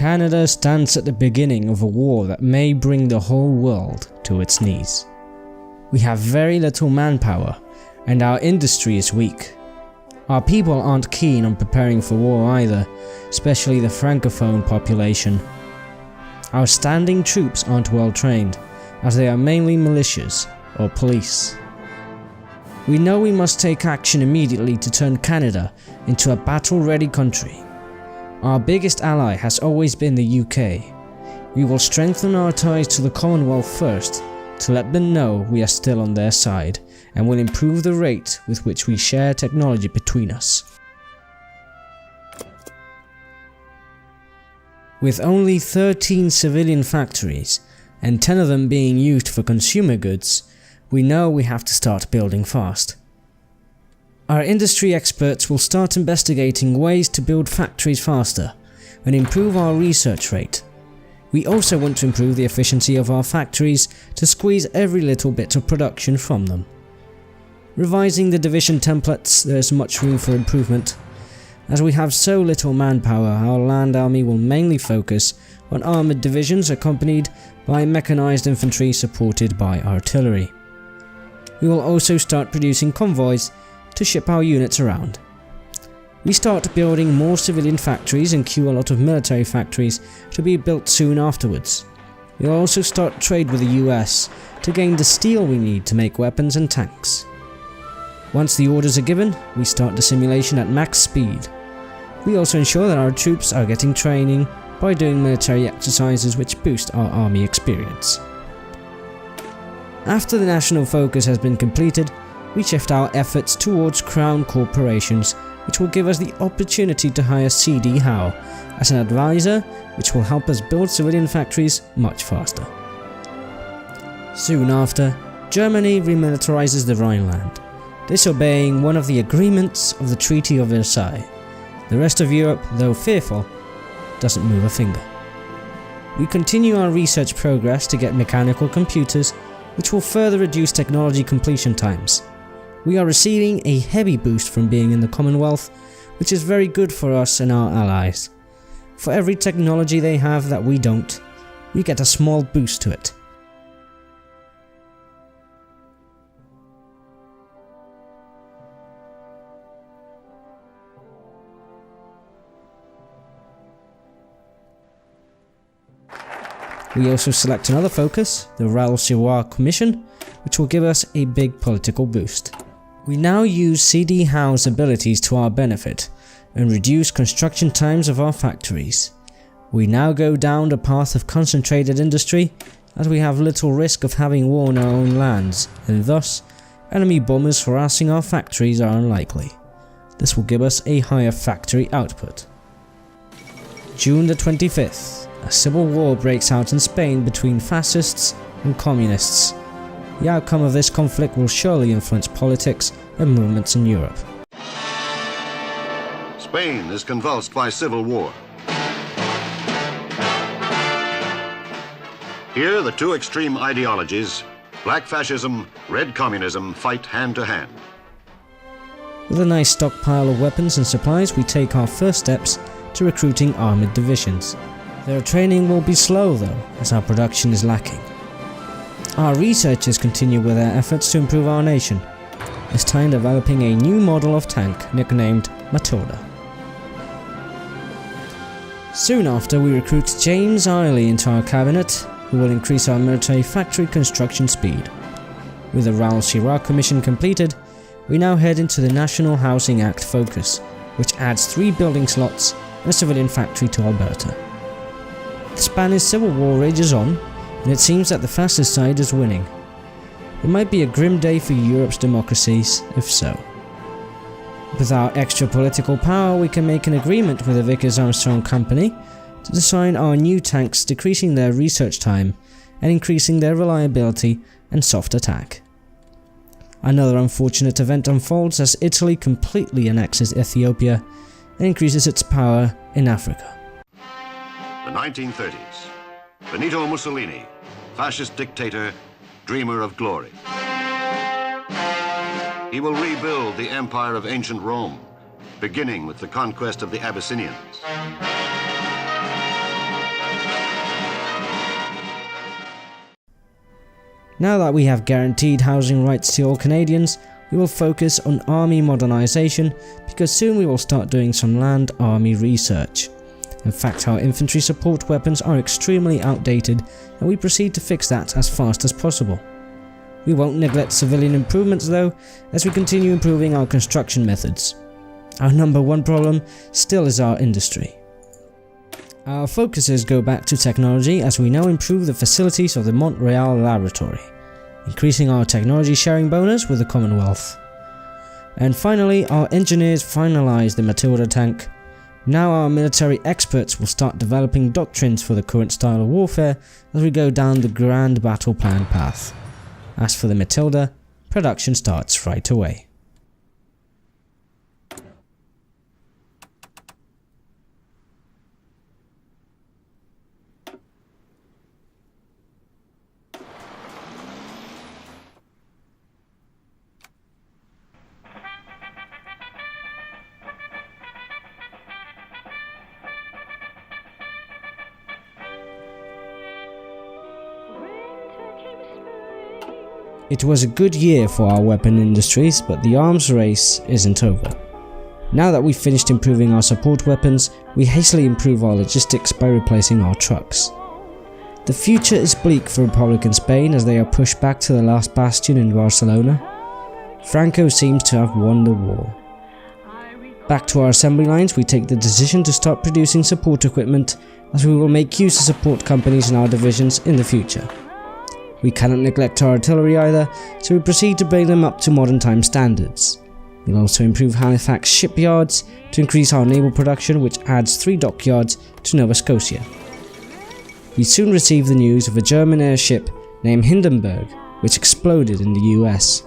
Canada stands at the beginning of a war that may bring the whole world to its knees. We have very little manpower, and our industry is weak. Our people aren't keen on preparing for war either, especially the francophone population. Our standing troops aren't well trained, as they are mainly militias or police. We know we must take action immediately to turn Canada into a battle-ready country. Our biggest ally has always been the UK. We will strengthen our ties to the Commonwealth first, to let them know we are still on their side, and will improve the rate with which we share technology between us. With only 13 civilian factories, and 10 of them being used for consumer goods, we know we have to start building fast. Our industry experts will start investigating ways to build factories faster and improve our research rate. We also want to improve the efficiency of our factories to squeeze every little bit of production from them. Revising the division templates, there is much room for improvement. As we have so little manpower, our land army will mainly focus on armoured divisions accompanied by mechanized infantry supported by artillery. We will also start producing convoys to ship our units around. We start building more civilian factories and queue a lot of military factories to be built soon afterwards. We'll also start trade with the US to gain the steel we need to make weapons and tanks. Once the orders are given, we start the simulation at max speed. We also ensure that our troops are getting training by doing military exercises which boost our army experience. After the national focus has been completed, we shift our efforts towards crown corporations, which will give us the opportunity to hire C.D. Howe as an advisor, which will help us build civilian factories much faster. Soon after, Germany remilitarizes the Rhineland, disobeying one of the agreements of the Treaty of Versailles. The rest of Europe, though fearful, doesn't move a finger. We continue our research progress to get mechanical computers, which will further reduce technology completion times. We are receiving a heavy boost from being in the Commonwealth, which is very good for us and our allies. For every technology they have that we don't, we get a small boost to it. We also select another focus, the Ralph Commission, which will give us a big political boost. We now use C.D. Howe's abilities to our benefit and reduce construction times of our factories. We now go down the path of concentrated industry, as we have little risk of having war in our own lands, and thus enemy bombers harassing our factories are unlikely. This will give us a higher factory output. June the 25th. A civil war breaks out in Spain between fascists and communists. The outcome of this conflict will surely influence politics and movements in Europe. Spain is convulsed by civil war. Here, the two extreme ideologies, black fascism, red communism, fight hand to hand. With a nice stockpile of weapons and supplies, we take our first steps to recruiting armoured divisions. Their training will be slow though, as our production is lacking. Our researchers continue with their efforts to improve our nation, this time developing a new model of tank nicknamed Matilda. Soon after, we recruit James Early into our cabinet, who will increase our military factory construction speed. With the Ralph Commission completed, we now head into the National Housing Act focus, which adds 3 building slots and a civilian factory to Alberta. The Spanish Civil War rages on, and it seems that the fascist side is winning. It might be a grim day for Europe's democracies, if so. With our extra political power, we can make an agreement with the Vickers Armstrong Company to design our new tanks, decreasing their research time and increasing their reliability and soft attack. Another unfortunate event unfolds as Italy completely annexes Ethiopia and increases its power in Africa. The 1930s. Benito Mussolini, fascist dictator, dreamer of glory. He will rebuild the empire of ancient Rome, beginning with the conquest of the Abyssinians. Now that we have guaranteed housing rights to all Canadians, we will focus on army modernization because soon we will start doing some land army research. In fact, our infantry support weapons are extremely outdated and we proceed to fix that as fast as possible. We won't neglect civilian improvements though, as we continue improving our construction methods. Our number one problem still is our industry. Our focuses go back to technology as we now improve the facilities of the Montreal laboratory, increasing our technology sharing bonus with the Commonwealth. And finally, our engineers finalize the Matilda tank. Now our military experts will start developing doctrines for the current style of warfare as we go down the grand battle plan path. As for the Matilda, production starts right away. It was a good year for our weapon industries, but the arms race isn't over. Now that we've finished improving our support weapons, we hastily improve our logistics by replacing our trucks. The future is bleak for Republican Spain as they are pushed back to the last bastion in Barcelona. Franco seems to have won the war. Back to our assembly lines, we take the decision to start producing support equipment as we will make use of support companies in our divisions in the future. We cannot neglect our artillery either, so we proceed to bring them up to modern time standards. We'll also improve Halifax shipyards to increase our naval production, which adds 3 dockyards to Nova Scotia. We soon receive the news of a German airship named Hindenburg, which exploded in the US.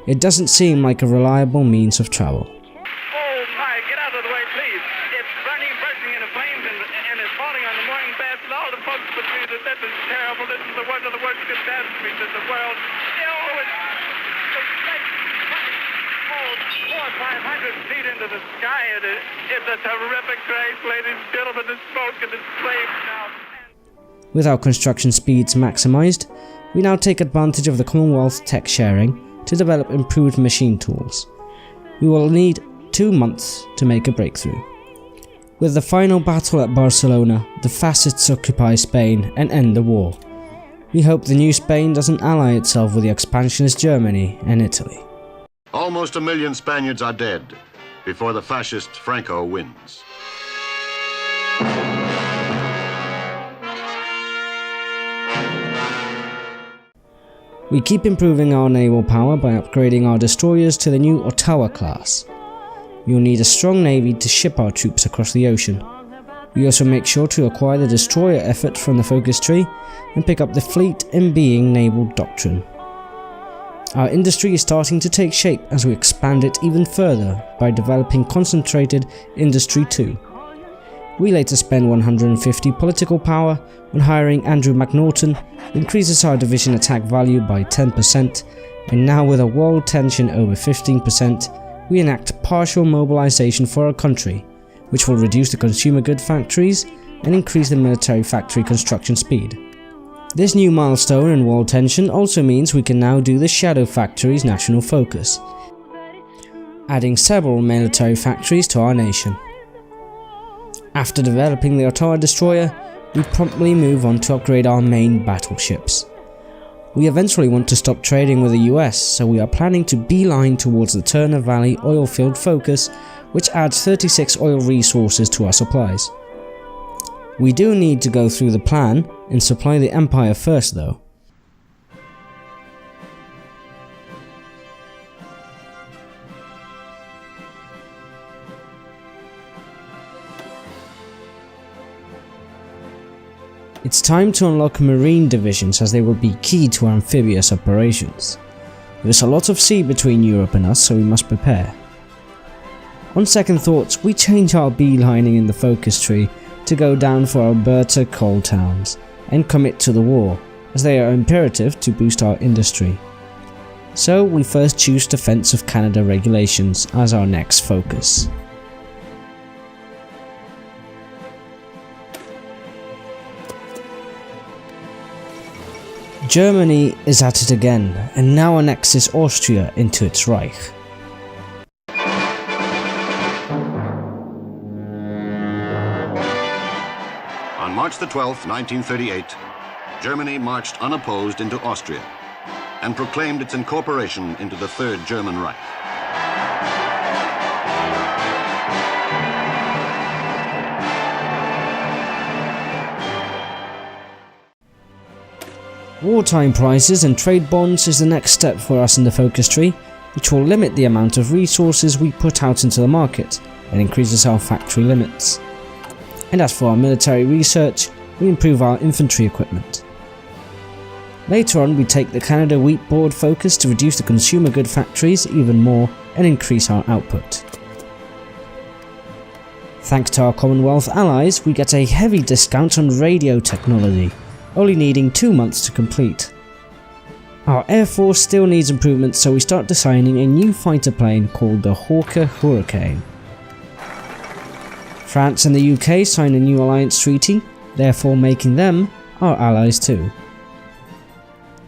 It doesn't seem like a reliable means of travel. Oh my, get out of the way, please. It's burning, bursting into flames, and it's falling on the morning baths, and all the folks between us. This is terrible. This is one of the worst catastrophes in the world. Oh, it's like 400 or 500 feet into the sky, and it's a terrific crash, ladies and gentlemen. The smoke and the flames now. With our construction speeds maximized, we now take advantage of the Commonwealth tech sharing to develop improved machine tools. We will need 2 months to make a breakthrough. With the final battle at Barcelona, the fascists occupy Spain and end the war. We hope the new Spain doesn't ally itself with the expansionist Germany and Italy. Almost 1 million Spaniards are dead before the fascist Franco wins. We keep improving our naval power by upgrading our destroyers to the new Ottawa class. We will need a strong navy to ship our troops across the ocean. We also make sure to acquire the destroyer effort from the focus tree and pick up the fleet and being naval doctrine. Our industry is starting to take shape as we expand it even further by developing concentrated Industry 2. We later spend 150 political power on hiring Andrew McNaughton, increases our division attack value by 10%, and now with a world tension over 15%, we enact partial mobilization for our country, which will reduce the consumer good factories and increase the military factory construction speed. This new milestone in world tension also means we can now do the Shadow Factory's national focus, adding several military factories to our nation. After developing the Ottawa destroyer, we promptly move on to upgrade our main battleships. We eventually want to stop trading with the US, so we are planning to beeline towards the Turner Valley oil field focus, which adds 36 oil resources to our supplies. We do need to go through the plan and supply the Empire first though. It's time to unlock marine divisions as they will be key to our amphibious operations. There is a lot of sea between Europe and us, so we must prepare. On second thoughts, we change our beelining in the focus tree to go down for Alberta coal towns and commit to the war, as they are imperative to boost our industry. So we first choose Defence of Canada regulations as our next focus. Germany is at it again, and now annexes Austria into its Reich. On March the 12th, 1938, Germany marched unopposed into Austria and proclaimed its incorporation into the Third German Reich. Wartime prices and trade bonds is the next step for us in the focus tree, which will limit the amount of resources we put out into the market and increases our factory limits. And as for our military research, we improve our infantry equipment. Later on, we take the Canada Wheat Board focus to reduce the consumer good factories even more and increase our output. Thanks to our Commonwealth allies, we get a heavy discount on radio technology, only needing 2 months to complete. Our Air Force still needs improvements, so we start designing a new fighter plane called the Hawker Hurricane. France and the UK sign a new alliance treaty, therefore making them our allies too.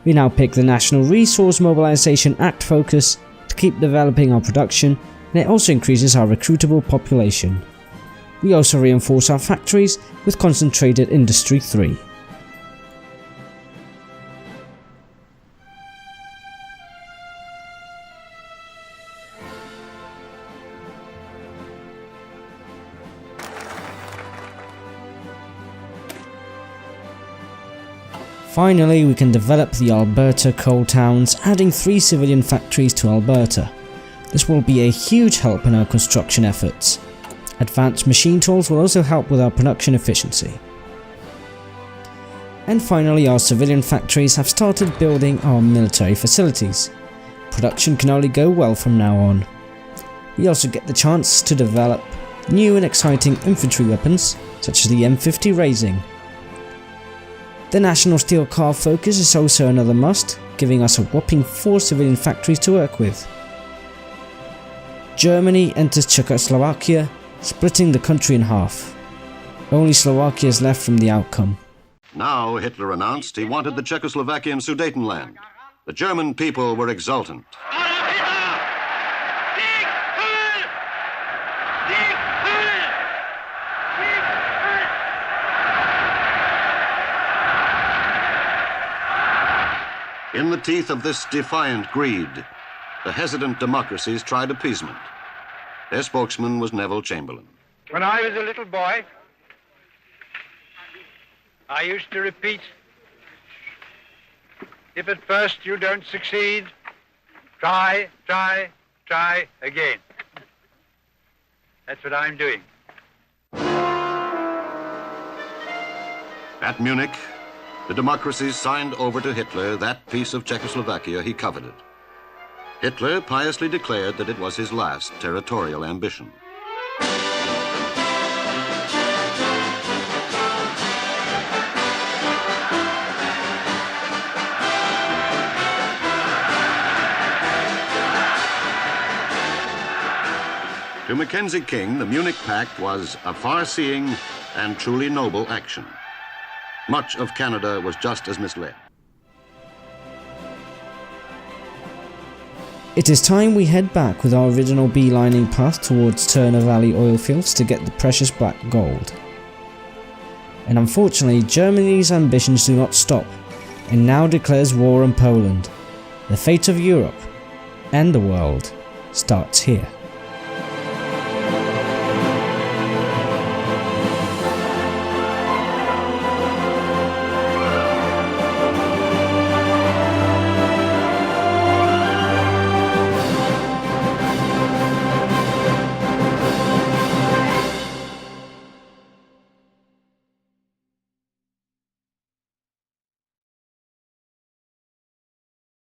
We now pick the National Resource Mobilization Act focus to keep developing our production, and it also increases our recruitable population. We also reinforce our factories with Concentrated Industry 3. Finally, we can develop the Alberta coal towns, adding 3 civilian factories to Alberta. This will be a huge help in our construction efforts. Advanced machine tools will also help with our production efficiency. And finally, our civilian factories have started building our military facilities. Production can only go well from now on. We also get the chance to develop new and exciting infantry weapons, such as the M50 Raising. The National Steel Car focus is also another must, giving us a whopping 4 civilian factories to work with. Germany enters Czechoslovakia, splitting the country in half. Only Slovakia is left from the outcome. Now Hitler announced he wanted the Czechoslovakian Sudetenland. The German people were exultant. In the teeth of this defiant greed, the hesitant democracies tried appeasement. Their spokesman was Naval Chamberlain. When I was a little boy, I used to repeat, if at first you don't succeed, try, try, try again. That's what I'm doing. At Munich, the democracies signed over to Hitler that piece of Czechoslovakia he coveted. Hitler piously declared that it was his last territorial ambition. To Mackenzie King, the Munich Pact was a far-seeing and truly noble action. Much of Canada was just as misled. It is time we head back with our original beelining path towards Turner Valley oil fields to get the precious black gold. And unfortunately, Germany's ambitions do not stop, and now declares war on Poland. The fate of Europe and the world starts here.